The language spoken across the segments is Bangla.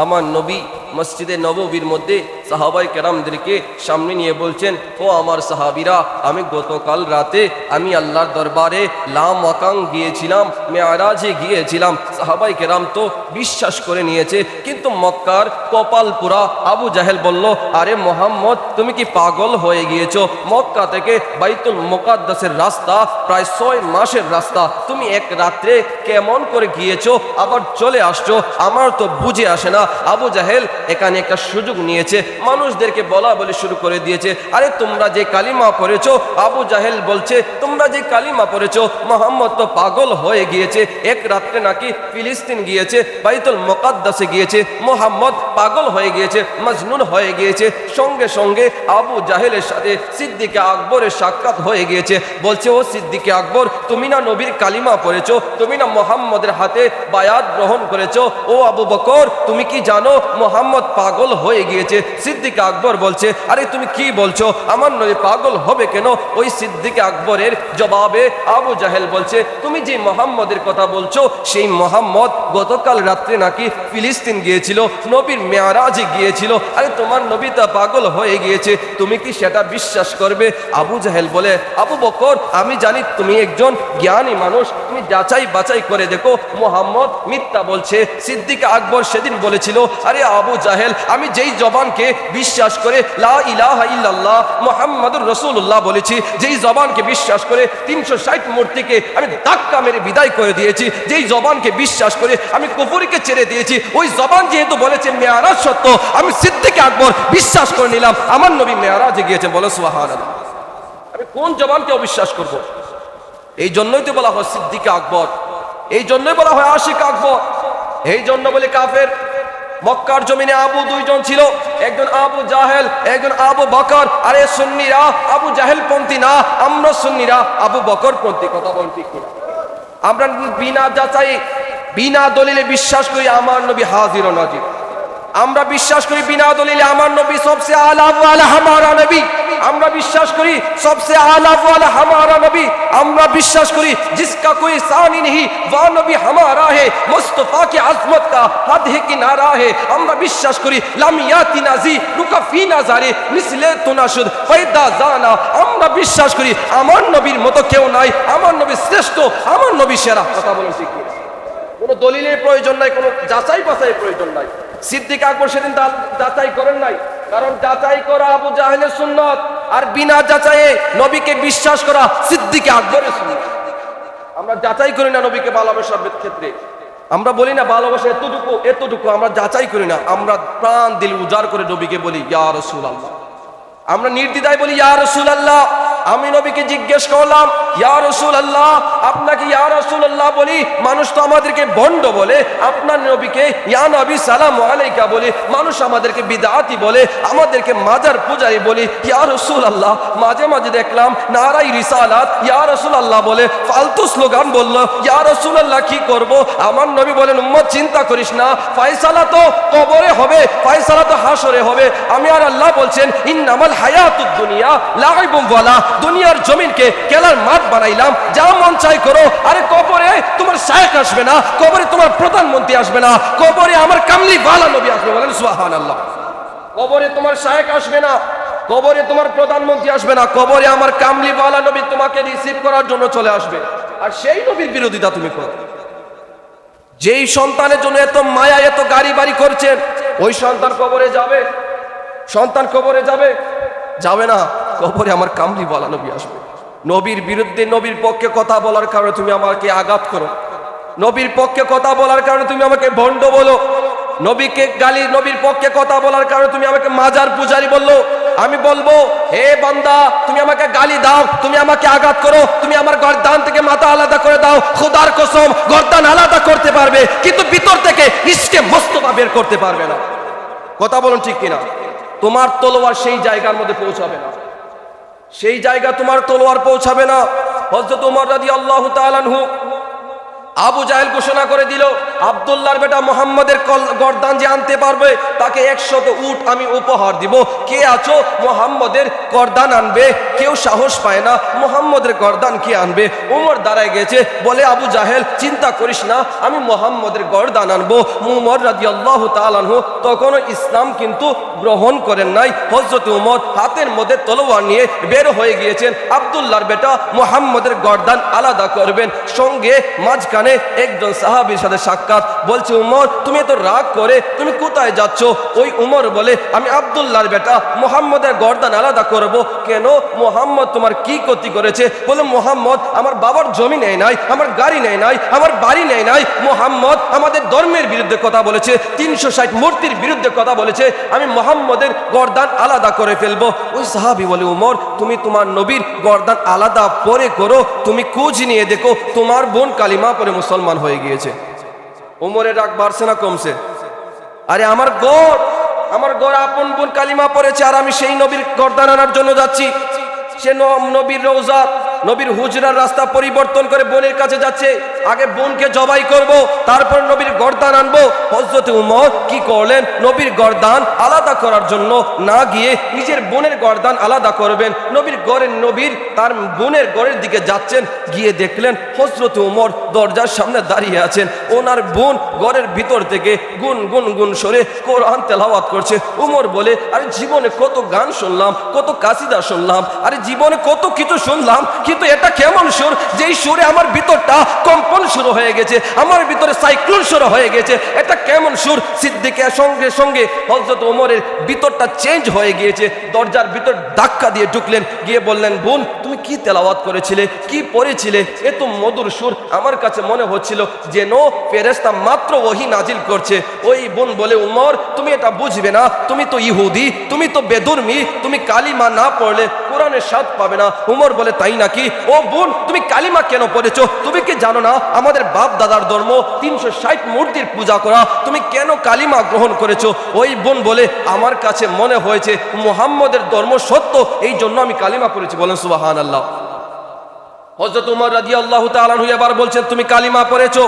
আমার নবী মসজিদে নববীর মধ্যে সাহাবায়ে কেরামদেরকে সামনে নিয়ে বলছেন, ও আমার সাহাবীরা, আমি গতকাল রাতে আমি আল্লাহর দরবারে লামাকান গিয়েছিলাম, মেরাজে গিয়েছিলাম। সাহাবায়ে কেরাম তো বিশ্বাস করে নিয়েছে, কিন্তু মক্কার কপালপুরা আবু জাহেল বলল, আরে মোহাম্মদ, তুমি কি পাগল হয়ে গিয়েছো? মক্কা থেকে বাইতুল মুকাদ্দাসের রাস্তা প্রায় 6 মাসের রাস্তা, তুমি এক রাত্রে কেমন করে গিয়েছো, আবার চলে আসছো? আমার তো বুঝে আসে না। আবু জাহেল এখানে একটা সুযোগ নিয়েছে, মানুষদেরকে বলা বলে শুরু করে দিয়েছে, আরে তোমরা যে কালিমা পড়েছো, আবু জাহেল বলছে তোমরা যে কালিমা পড়েছো, মোহাম্মদ তো পাগল হয়ে গিয়েছে, এক রাত্রে নাকি ফিলিস্তিন গিয়েছে, বাইতুল মুকাদ্দাসে গিয়েছে, মোহাম্মদ পাগল হয়ে গিয়েছে, মজনুন হয়ে গিয়েছে। সঙ্গে সঙ্গে আবু জাহেলের সাথে সিদ্দিকে আকবরের সাক্ষাৎ হয়ে গিয়েছে। বলছে, ও সিদ্দিকে আকবর, তুমি না নবীর কালিমা পড়েছো, তুমি না মোহাম্মদের হাতে বায়াত গ্রহণ করেছো, ও আবু বকর, তুমি কি জানো মোহাম্মদ পাগল হয়ে গিয়েছে? সিদ্দিক আকবর বলছে, আরে তুমি কি বলছো, আমার নবী পাগল হবে কেন? ওই সিদ্দিক আকবরের জবাবে আবু জাহেল বলছে, তুমি যে মোহাম্মদের কথা বলছো, সেই মোহাম্মদ গতকাল রাত্রে নাকি ফিলিস্তিন গিয়েছিল, নবীর মেরাজে গিয়েছিল, আরে তোমার নবী তা পাগল হয়ে গিয়েছে, তুমি কি সেটা বিশ্বাস করবে? আবু জাহেল বলে, আবু বকর, আমি জানি তুমি একজন জ্ঞানী মানুষ, তুমি যাচাই বাছাই করে দেখো, মোহাম্মদ মিথ্যা বলছে। সিদ্দিক আকবর সেদিন বলেছিল, আরে আবু জাহেল, আমি যেই জবানকে বিশ্বাস করে লা ইলাহা ইল্লাল্লাহ মুহাম্মাদুর রাসূলুল্লাহ বলেছি, যেই জবানকে বিশ্বাস করে 360 মূর্তিকে আমি ধাক্কা মেরে বিদায় করে দিয়েছি, যেই জবানকে বিশ্বাস করে আমি কুফরিকে ছেড়ে দিয়েছি, ওই জবান যেহেতু বলেছে মেরাজ সত্য, আমি সিদ্দিক আকবর বিশ্বাস করে নিলাম আমার নবী মেরাজে গিয়েছেন। বলো সুবহানাল্লাহ। আমি কোন জবানকে অবিশ্বাস করব? এই জন্যই তো বলা হয় সিদ্দিক আকবর, এই জন্যই বলা হয় আশিক আকবর, এই জন্য বলে কাফের। মক্কার জমিনে আবু দুইজন ছিল, একজন আবু জাহেল, একজন আবু বকর। আরে সুন্নিরা আবু জাহেল পন্থী না, আমরা সুন্নিরা আবু বকর পন্থী। কথা বল ঠিক কিনা? আমরা বিনা যাচাই বিনা দলিলে বিশ্বাস করি আমার নবী হাজির ও নাজির। আমরা বিশ্বাস করি বিনা দলিলে আমার নবী সবচেয়ে আলা ওয়ালা হামারা নবী। আমরা বিশ্বাস করি সবচেয়ে আলা ওয়ালা হামারা নবী। আমরা বিশ্বাস করি जिसका कोई सानी नहीं वो नबी हमारा है, मुस्तफा की अजमत का हद है किनारा है। আমরা বিশ্বাস করি লাম ইয়াতি নাজি রুকাফি নাজারে মিসলে তুনাশুদ ফায়দা জানা। আমরা বিশ্বাস করি আমার নবীর মতো কেউ নাই, আমার নবী শ্রেষ্ঠ, আমার নবী সেরা। কথা বলেন ঠিক কি? কোনো দলিলের প্রয়োজন নাই, কোনো যাচাই বাছাইয়ের প্রয়োজন নাই। সিদ্দিক আকবর সেদিন যাচাই করেন নাই, কারণ যাচাই করা আবু জাহেলের সুন্নত, আর বিনা যাচাইয়ে নবীকে বিশ্বাস করা সিদ্দিক আকবরের সুন্নত। আমরা যাচাই করি না নবীকে ভালোবাসার ক্ষেত্রে, আমরা বলি না ভালোবাসা এতটুকু এতটুকু, আমরা যাচাই করি না। আমরা প্রাণ দিল উজাড় করে নবীকে বলি ইয়া রাসূলুল্লাহ। আমরা নির্দ্বিধায় বলি ইয়া রাসূলুল্লাহ। আমি নবীকে জিজ্ঞেস করলাম, ইয়া রাসূলুল্লাহ, আপনাকে ইয়া রাসূলুল্লাহ বলি, মানুষ তো আমাদেরকে ভণ্ড বলে, আপনার নবীকে ইয়া নবী সালামু আলাইকা বলে, মানুষ আমাদেরকে বিদআতি বলে, আমাদেরকে মাজার পূজারী বলে। ইয়া রাসূলুল্লাহ, মাঝে মাঝে দেখলাম নারাই রিসালাত ইয়া রাসূলুল্লাহ বলে, ফালতু স্লোগান বলল, ইয়া রাসূলুল্লাহ কি করব? আমার নবী বলেন, উম্মত চিন্তা করিস না, ফয়সালা তো কবরে হবে, ফয়সালা তো হাসরে হবে। আমি আর আল্লাহ বলছেন, ইন্নামাল হায়াতুদ দুনিয়া লাইবুন ওয়ালা, দুনিয়ার জমিনকে খেলার মাঠ বানাইলাম, যা মন চাই করো। আরে কবরে তোমার শায়েখ আসবে না, কবরে তোমার প্রধানমন্ত্রী আসবে না, কবরে আমার কামলি ওয়ালা নবী আসবে। বলেন সুবহানাল্লাহ। কবরে তোমার শায়েখ আসবে না, কবরে তোমার প্রধানমন্ত্রী আসবে না, কবরে আমার কামলি ওয়ালা নবী তোমাকে রিসিভ করার জন্য চলে আসবে। আর সেই নবীর বিরোধিতা তুমি করো। যেই সন্তানের জন্য এত মায়া, এত গাড়ি বাড়ি করছেন, ওই সন্তান কবরে যাবে? সন্তান কবরে যাবে? যাবে না। কবরে আমার কামলি ওয়ালা নবী আসবে। নবীর বিরুদ্ধে, নবীর পক্ষে কথা বলার কারণে তুমি আমাকে আঘাত করো, নবীর পক্ষে কথা বলার কারণে তুমি আমাকে ভণ্ড বলো, নবীকে গালি, নবীর পক্ষে কথা বলার কারণে তুমি আমাকে মাজার পূজারী বললো। আমি বলবো, হে বান্দা, তুমি আমাকে গালি দাও, তুমি আমাকে আঘাত করো, তুমি আমার গর্দান থেকে মাথা আলাদা করে দাও, খোদার কসম গর্দান আলাদা করতে পারবে, কিন্তু ভিতর থেকে ইশকে মুস্তাফা বের করতে পারবে না। কথা বলুন ঠিক কিনা? তোমার তলোয়ার সেই জায়গার মধ্যে পৌঁছাবে না, সেই জায়গা তোমার তলোয়ার পৌঁছাবে না। হযরত ওমর রাদিয়াল্লাহু তাআলা আনহু, আবু জাহেল ঘোষণা করে দিল, আব্দুল্লাহর বেটা মুহাম্মাদের গর্দান যে আনতে পারবে তাকে 100 উট আমি উপহার দিব। কে আছো মুহাম্মাদের গর্দান আনবে? কেউ সাহস পায় না মুহাম্মদের গর্দান কি আনবে। উমর দাঁড়ায় গেছে, বলে আবু জাহেল চিন্তা করিস না, আমি মুহাম্মদের গর্দান আনবো। উমর রাদিয়াল্লাহু তাআলা আনহু তখনও ইসলাম কিন্তু গ্রহণ করেন নাই। হযরত উমর হাতের মধ্যে তলোয়ার নিয়ে বের হয়ে গিয়েছেন, আব্দুল্লাহর বেটা মুহাম্মদের গর্দান আলাদা করবেন। সঙ্গে মাঝখানে একজন সাহাবীর সাথে সাক্ষাৎ, বলছে উমর তুমি এত রাগ করে তুমি কোথায় যাচ্ছ? ওই উমর বলে আমি আব্দুল্লাহর বেটা মুহাম্মদের গর্দান আলাদা করব। কেন? মুহাম্মদ তোমার কি ক্ষতি করেছে? বলে মুহাম্মদ আমার বাবার জমি নেয় নাই, আমার গাড়ি নেয় নাই, আমার বাড়ি নেয় নাই। মুহাম্মদ আমাদের ধর্মের বিরুদ্ধে কথা বলেছে, 360 মূর্তির বিরুদ্ধে কথা বলেছে, আমি মুহাম্মদের গর্দান আলাদা করে ফেলবো। ওই সাহাবী বলে উমর তুমি তোমার নবীর গর্দান আলাদা পরে করো, তুমি খোঁজ নিয়ে দেখো তোমার বোন কালিমা পরে মুসলমান হয়ে গিয়েছে। উমরের রাগ বাড়ছে না কমছে? আরে আমার গড় আপন বোন কালিমা পড়েছে, আর আমি সেই নবীর গর্দান আনার জন্য যাচ্ছি। সে নবীর রওজা নবীর হুজরার রাস্তা পরিবর্তন করে বোনের কাছে যাচ্ছে। আগে বোনকে জবাই করব, তারপর নবীর গর্দান আনবো। হযরত উমর কি করলেন? নবীর গর্দান আলাদা করার জন্য না গিয়ে নিজের বোনের গর্দান আলাদা করবেন। নবীর তার বোনের ঘরের দিকে যাচ্ছেন, গিয়ে দেখলেন হযরত উমর দরজার সামনে দাঁড়িয়ে আছেন। ওনার বোন ঘরের ভিতর থেকে গুন গুন গুন সরে কোরআন তেলাওয়াত করছে। উমর বলে আরে জীবনে কত গান শুনলাম, কত কাসিদা শুনলাম, আরে জীবনে কত কিছু শুনলাম, কিন্তু এটা কেমন সুর যেই সুরে আমার ভিতরটা কম্পন শুরু হয়ে গেছে, আমার ভিতরে সাইক্লোন শুরু হয়ে গেছে, এটা কেমন সুর? সিদ্দিকের সঙ্গে সঙ্গে হযরত ওমরের ভিতরটা চেঞ্জ হয়ে গিয়েছে। দরজার ভিতর ধাক্কা দিয়ে ঢুকলেন, গিয়ে বললেন বোন তুমি কি তেলাওয়াত করেছিলে, কি পড়েছিলে? এত মধুর সুর আমার কাছে মনে হচ্ছিল যেন ফেরেশতা মাত্র ওহী নাজিল করছে। ওই বোন বলে উমর তুমি এটা বুঝবে না, তুমি তো ইহুদি, তুমি তো বেদুর্মী, তুমি কালিমা না পড়লে কোরআনের স্বাদ পাবে না। উমর বলে তাই নাকি? ও বোন তুমি কালিমা কেন পড়েছো? তুমি কি জানো না আমাদের বাপ দাদার ধর্ম 360 মূর্তির পূজা করা, তুমি কেন কালিমা গ্রহণ করেছো? ওই বোন বলে আমার কাছে মনে হয়েছে মুহাম্মদের ধর্ম সত্য, এই জন্য আমি কালিমা পড়েছি। বলেন সুবহানাল্লাহ। হযরত উমর রাদিয়াল্লাহু তাআলা আনহু এবার বলছেন তুমি কালিমা পড়েছো,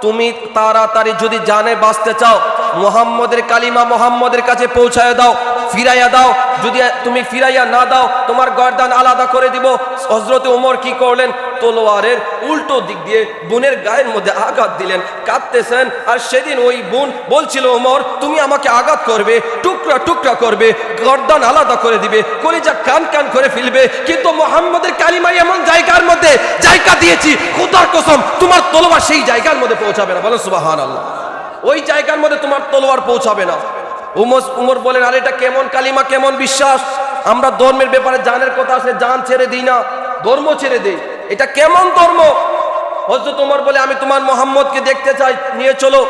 তুমি তাড়াতাড়ি যদি জানে বাঁচতে চাও মুহাম্মদের কালিমা মুহাম্মদের কাছে পৌঁছায় দাও, ফিরাইয়া দাও। যদি তুমি ফিরাইয়া না দাও তোমার গর্দান আলাদা করে দিব। হযরত ওমর কি করলেন? তলোয়ারের উল্টো দিক দিয়ে বোনের গায়ের মধ্যে আঘাত দিলেন, কাঁদতেছেন। আর সেদিন ওই বোন বলছিল ওমর তুমি আমাকে আঘাত করবে, টুকরা টুকরা করবে, গর্দান আলাদা করে দিবে, কলিজা কান কান করে ফেলবে, কিন্তু মুহাম্মদের কালিমা এমন জায়গার মধ্যে জায়গা দিয়েছি, খোদার কসম তোমার তলোয়ার সেই জায়গার মধ্যে পৌঁছাবে না। বলেন সুবহানাল্লাহ। ওই জায়গার মধ্যে তোমার তলোয়ার পৌঁছাবে না। উমর বলেন আর এটা কেমন কালিমা, কেমন বিশ্বাস? আমরা ধর্মের ব্যাপারে জানের কথা আসলে জান ছেড়ে দিই না, ধর্ম ছেড়ে দেই। এটা কেমন ধর্ম? হযরত ওমর বলে আমি তোমার মুহাম্মদকে দেখতে চাই, নিয়ে চলো।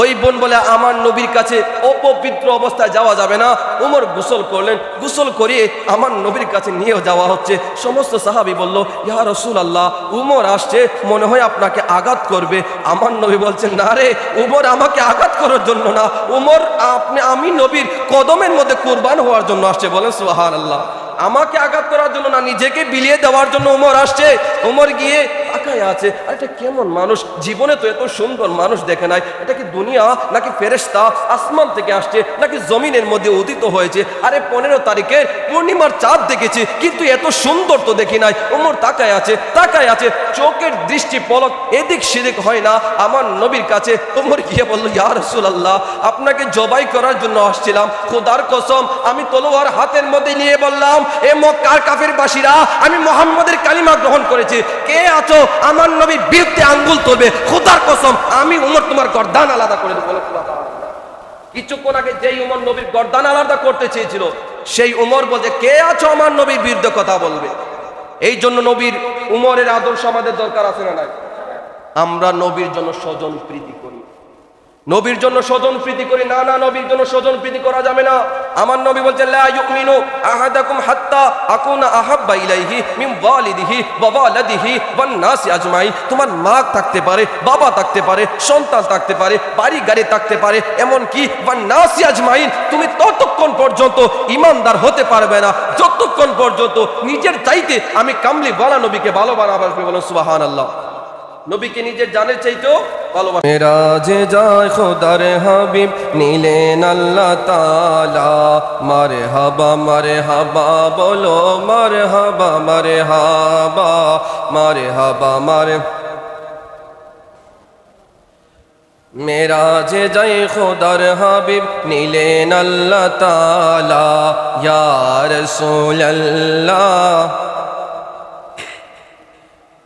ওই বোন বলে আমার নবীর কাছে অপবিত্র অবস্থায় যাওয়া যাবে না। উমর গোসল করলেন, গোসল করিয়ে আমার নবীর কাছে নিয়ে যাওয়া হচ্ছে। সমস্ত সাহাবী বলল ইয়া রাসূলুল্লাহ উমর আসছে, মনে হয় আপনাকে আঘাত করবে। আমার নবী বলছেন না রে উমর আমাকে আঘাত করার জন্য না, উমর আমি নবীর কদমের মধ্যে কুরবান হওয়ার জন্য আসছে। বলেন সুবহানাল্লাহ। আমাকে আঘাত করার জন্য না, নিজেকে বিলিয়ে দেওয়ার জন্য উমর আসছে। উমর গিয়ে তাকায় আছে, আর এটা কেমন মানুষ, জীবনে তো এত সুন্দর মানুষ দেখে নাই, এটা কি দুনিয়া নাকি ফেরেশতা, আসমান থেকে আসছে নাকি জমিনের মধ্যে উদিত হয়েছে? আরে 15 তারিখের পূর্ণিমার চাঁদ দেখেছি, কিন্তু এত সুন্দর তো দেখি নাই। উমর তাকায় আছে, চোখের দৃষ্টি পলক এদিক সেদিক হয় না আমার নবীর কাছে। উমর গিয়ে বলল ইয়া রাসূলুল্লাহ আপনাকে জবাই করার জন্য আসছিলাম, খোদার কসম আমি তলোয়ার হাতের মধ্যে নিয়ে বললাম এ মক্কার কাফিরবাসীরা আমি মুহাম্মদের কালিমা গ্রহণ করেছি, কে আছো আমার নবীর বিরুদ্ধে আঙ্গুল তুলবে, খোদার কসম আমি উমর তোমার গর্দান আলাদা করে দেব। কিছুক্ষণ আগে যেই উমর নবীর গর্দান আলাদা করতে চেয়েছিল সেই উমর বলছে কে আছো আমার নবীর বিরুদ্ধে কথা বলবে। এই জন্য নবীর উমরের আদর্শ আমাদের দরকার আছে না নাই? আমরা নবীর জন্য স্বজন প্রীতি করি, নবীর জন্য স্বজন প্রীতি করি না, না নবীর জন্য স্বজন প্রীতি করা যাবে না। আমার নবী বলছেন লা ইউমিনু আহাদাকুম হাত্তা আকুনা আহাব্বা ইলাইহি মিন ওয়ালিদিহি ওয়া ওয়ালাদিহি ওয়ান নাসি আজমাইন। তোমার মা থাকতে পারে, বাবা থাকতে পারে, সন্তান থাকতে পারে, বাড়ি গাড়ি থাকতে পারে, এমন কি ওয়ান নাসি আজমাইন তুমি ততক্ষণ পর্যন্ত ঈমানদার হতে পারবে না যতক্ষণ পর্যন্ত নিজের চাইতে আমি কামলি ওয়ালা নবীকে ভালো বানাবার। বলেন সুবহানাল্লাহ। নবীকে নিজের জানের চাইতেও ভালোবাসে। মেরাজে যায় খোদার হাবিব নিলেন আল্লাহ তাআলা, মারহাবা মারহাবা বলো মারহাবা মারহাবা মারহাবা মার। মেরাজে যায় খোদার হাবিব নিলেন আল্লাহ তাআলা, ইয়া রাসূলুল্লাহ।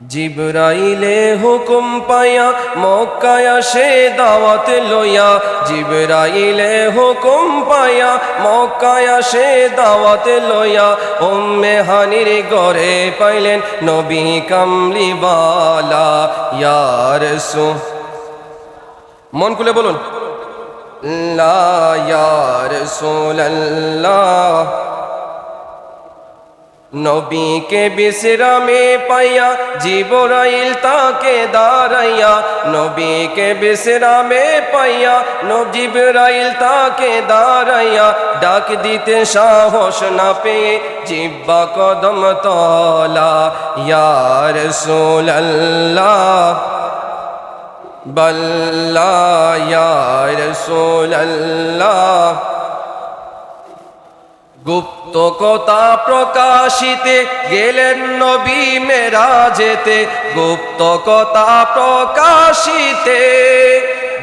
জিবরাইলে হুকুম পায়া মক্কায় আসে দাওয়াত লইয়া, জিবরাইলে হুকুম পায়া মক্কায় আসে দাওয়াত লইয়া, উম্মে হানির ঘরে পাইলেন নবী কামলিওয়ালা, ইয়া রাসূল। মন খুলে বলুন লা ইয়া রাসূলুল্লাহ। নবীকে বিশ্রামে পাইয়া জিবরাইল তাকে দাঁড়াইয়া, নবীকে বিশ্রামে পাইয়া জিবরাইল তাকে দাঁড়াইয়া, ডাক দিতে সাহস না পেয়ে জিহ্বা কদম তলা, ইয়া রাসূলুল্লাহ বল্লা ইয়া রাসূলুল্লাহ। গুপ্ত কথা প্রকাশিতে গেলেন নবী মেরাজেতে, গুপ্ত কথা প্রকাশিতে,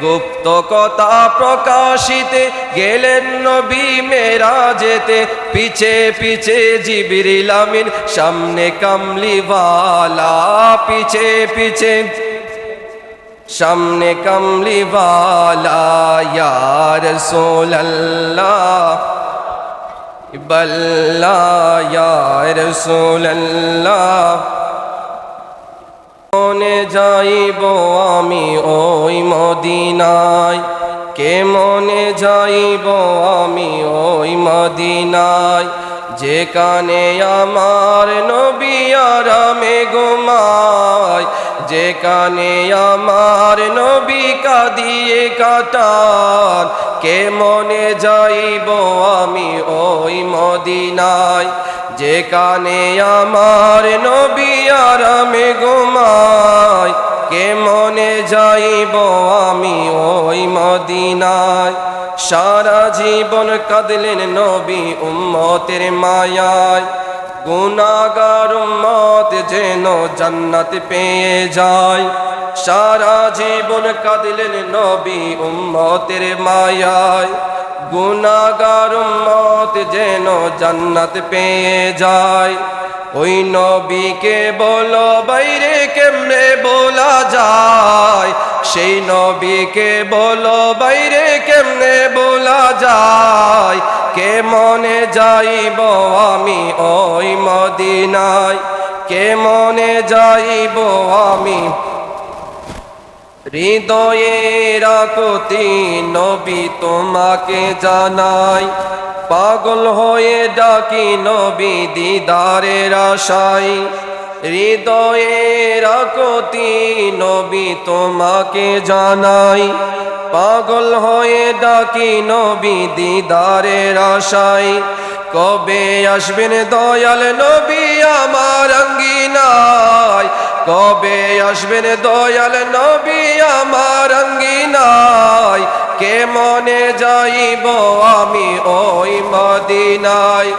গুপ্ত কথা প্রকাশিতে গেলেন নবী মেরাজেতে, পিছে পিছে জিবরিল আমিন সামনে কামলিওয়ালা, পিছে পিছে সামনে কামলিওয়ালা, ইয়া রাসূলুল্লাহ বল্লা ইয়া রাসূলুল্লাহ। মনে যাইব আমি ওই মদিনায়, কেমনে যাইব আমি ওই মদিনায়, যেখানে আমার নবী আরামে ঘুমায়, যেখানে আমার নবী কাঁদিয়ে কাটান, কেমনে যাইব আমি ওই মদিনায়, যেখানে আমার নবী আরামে ঘুমায়, কেমনে যাইব আমি ওই মদিনায়। সারা জীবন কাঁদলেন নবী উম্মতের মায়ায়, গুনাহগার উম্মত যেন জান্নাত পেয়ে যায়। সারা জীবন কাঁদলেন নবী উম্মতের মায়ায়, গুনাহগার উম্মত যেন জান্নাত পেয়ে যায়। ওই নবীকে বলো বাইরে কেমনে বলা যায়, সেই নবীকে বলো বাইরে কেমনে বলা যায়, কেমনে যাইব আমি ওই মদিনায়, কেমনে যাইব আমি। হৃদয়ের আকুতি নবী তোমাকে জানাই, পাগল হয়ে ডাকি নবী দিদারের আশায়, হৃদয়ের আকুতি নবী তোমাকে জানাই, পাগল হয়ে ডাকি নবী দিদারের আশায়। কবে আসবেন দয়াল নবী আমার আঙ্গিনায়, কবে আসবেন দয়াল নবী আমার আঙ্গিনায়, কেমনে যাইব আমি ওই মদিনায়,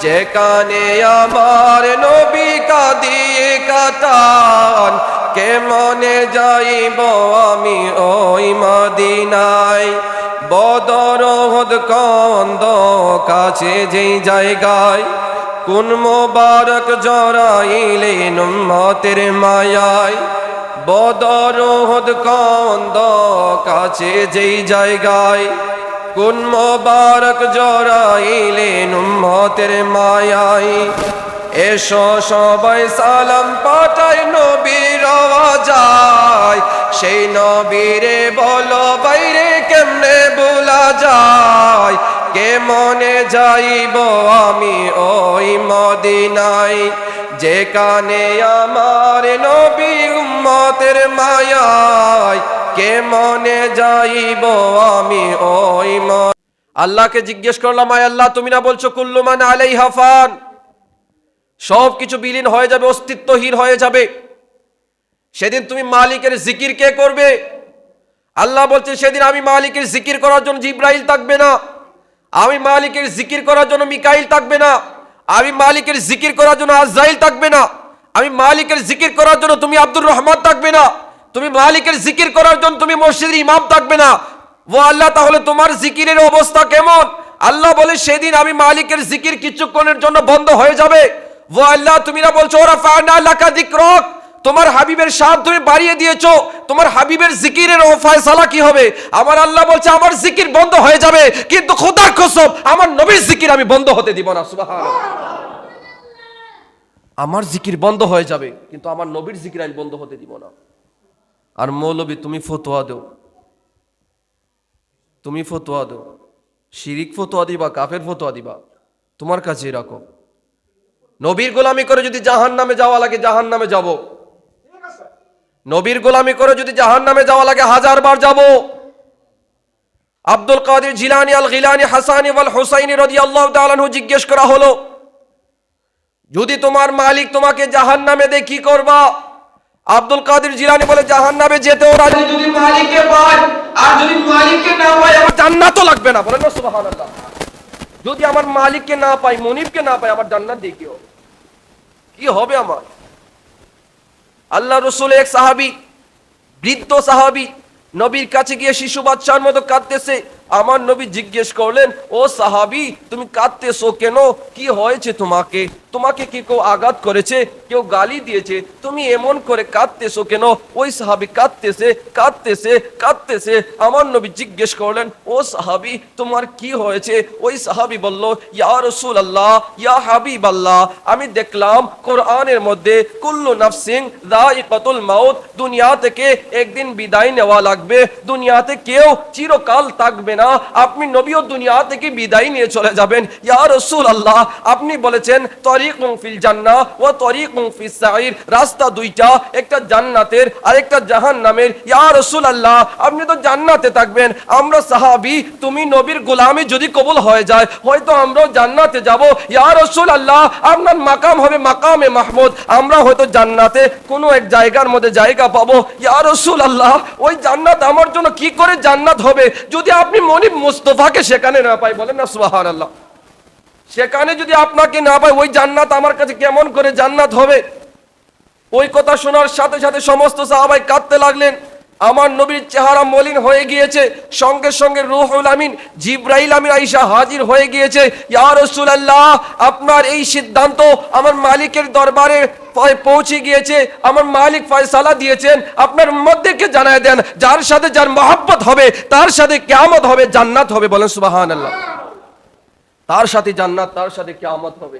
যেখানে আমার নবী কাঁদিয়ে কাটান, কেমনে যাইব আমি ওই মদিনায়। বদর উহুদ কন্দ কাছে যেই জায়গায়, কোন মোবারক জড়াইলেন উম্মতের মায়ায়, বদর উহুদ কন্দ কাছে যেই জায়গায়, কোন মোবারক জড়াইলেন উম্মতের মায়ায়। এসো সবাই সালাম পাঠাই নবীর আওয়াজায়, সেই নবীরে বলো বাইরে কেমনে বলা যায়, কেমনে যাইব আমি ওই মদিনায়, যেখানে আমার নবী উম্মতের মায়ায়, কেমনে যাইব আমি ওই আল্লাহকে জিজ্ঞেস করলাম, আয় আল্লাহ তুমি না বলছো কুল্লু মান আলাইহা ফান, সব কিছু বিলীন হয়ে যাবে, অস্তিত্বহীন হয়ে যাবে, সেদিন তুমি মালিকের জিকির কে করবে? আল্লাহ বলছে সেদিন আমি মালিকের জিকির করার জন্য জিব্রাইল থাকবে না, আমি মালিকের জিকির করার জন্য মিকাইল থাকবে না, আমি মালিকের জিকির করার জন্য আজরাইল থাকবে না, আমি মালিকের জিকির করার জন্য তুমি আব্দুর রহমান থাকবে না, তুমি মালিকের জিকির করার জন্য তুমি মসজিদের ইমাম থাকবে না। ও আল্লাহ, তাহলে তোমার জিকিরের অবস্থা কেমন? আল্লাহ বলে সেদিন আমি মালিকের জিকির কিছুক্ষণের জন্য বন্ধ হয়ে যাবে। ও আল্লাহ, তুমি না বলছো ওরা ফানা লাকা যিকরক, তোমার হাবিবের সাথ তুমি বাড়িয়ে দিয়েছো, তোমার হাবিবের জিকিরের ও ফয়সালা কি হবে? আমার আল্লাহ বলছে আমার জিকির বন্ধ হয়ে যাবে, কিন্তু খোদার কসম আমার নবীর জিকির আমি বন্ধ হতে দিব না। সুবহানাল্লাহ। আমার জিকির বন্ধ হয়ে যাবে, কিন্তু আমার নবীর জিকির আমি বন্ধ হতে দিব না। আর মৌলবী তুমি ফতোয়া দাও, তুমি ফতোয়া দাও, শিরিক ফতোয়া দিবা, কাফের ফতোয়া দিবা, তোমার কাছে রাখো। নবীর গোলামি করে যদি জাহান্নামে যাওয়া লাগে জাহান্নামে যাব, নবীর গোলামি করে যদি জাহান্নামে যাওয়া লাগে 1000 বার যাব। আব্দুল কাদের জিলানী আল গিলানী হাসানী ওয়াল হুসাইনী রাদিয়াল্লাহু তাআলা আনহু জিজ্ঞেস করা হলো, যদি তোমার মালিক তোমাকে জাহান্নামে দেয় কি করবা? আব্দুল কাদের জিলানী বলে জাহান্নামে যেতেও রাজি যদি মালিককে পাই, আর যদি মালিককে না পাই আমার জান্নাতও লাগবে না। বলেন না সুবহানাল্লাহ। যদি আমার মালিককে না পাই, মনিবকে না পাই, আমার জান্নাত দিয়ে কি হবে আমার? আল্লাহ রসুল এক সাহাবী, বৃদ্ধ সাহাবী, নবীর কাছে গিয়ে শিশু বাচ্চার মতো কাঁদতেছে। আমার নবী জিজ্ঞেস করলেন, ও সাহাবী তুমি কাঁদতেছো কেন? কি হয়েছে তোমাকে? তোমাকে কি কেউ আঘাত করেছে, কেউ গালি দিয়েছে? তুমি এমন করে কাঁদতেছো কেন? ওই সাহাবী কাঁদতেছে কাঁদতেছে কাঁদতেছে। আমার নবী জিজ্ঞেস করলেন, ও সাহাবী তোমার কি হয়েছে? ওই সাহাবী বলল, ইয়া রাসূলুল্লাহ, ইয়া হাবিবাল্লাহ, আমি দেখলাম কোরআনের মধ্যে কুল্লু নাফসিন যায়িকাতুল মাউত, দুনিয়া থেকে একদিন বিদায় নেওয়া লাগবে, দুনিয়াতে কেউ চিরকাল থাকবে না, আপনি নবীও দুনিয়া থেকে বিদায় নিয়ে চলে যাবেন। ইয়া রাসূলুল্লাহ, আপনি বলেছেন তরিকুন ফিল জান্নাহ ওয়া তরিকুন ফিস সাঈর, রাস্তা দুইটা, একটা জান্নাতের আর একটা জাহান্নামের। ইয়া রাসূলুল্লাহ, আপনি তো জান্নাতে থাকবেন, আমরা সাহাবী, তুমি নবীর গোলামি যদি কবুল হয়ে যায় হয়তো আমরাও জান্নাতে যাব। ইয়া রাসূলুল্লাহ, আপনার মাকাম হবে মাকামে মাহমুদ, আমরা হয়তো জান্নাতে কোনো এক জায়গার মধ্যে জায়গা পাবো। ইয়া রাসূলুল্লাহ, ওই জান্নাত আমার জন্য কি করে জান্নাত হবে যদি আপনি মনিব মুস্তাফাকে সেখানে না পাই? বলেন না সুবহানাল্লাহ। সেখানে যদি আপনাকে না পাই ওই জান্নাত আমার কাছে কেমন করে জান্নাত হবে? ওই কথা শোনার সাথে সাথে সমস্ত সাহাবাই কাঁদতে লাগলেন। আমার নবীর চেহারা মলিন হয়ে গিয়েছে, সঙ্গে সঙ্গে রূহুল আমিন জিবরাইল আমিন আয়েশা হাজির হয়ে গিয়েছে। ইয়া রাসূলুল্লাহ, আপনার এই সিদ্ধান্ত আমার মালিকের দরবারে পৌঁছে গিয়েছে, আমার মালিক ফয়সালা দিয়েছেন, আপনার উম্মতদেরকে জানায় দেন, যার সাথে যার মহব্বত হবে তার সাথে কিয়ামত হবে, জান্নাত হবে। বলেন সুবহানাল্লাহ। তার সাথে জান্নাত, তার সাথে কিয়ামত হবে।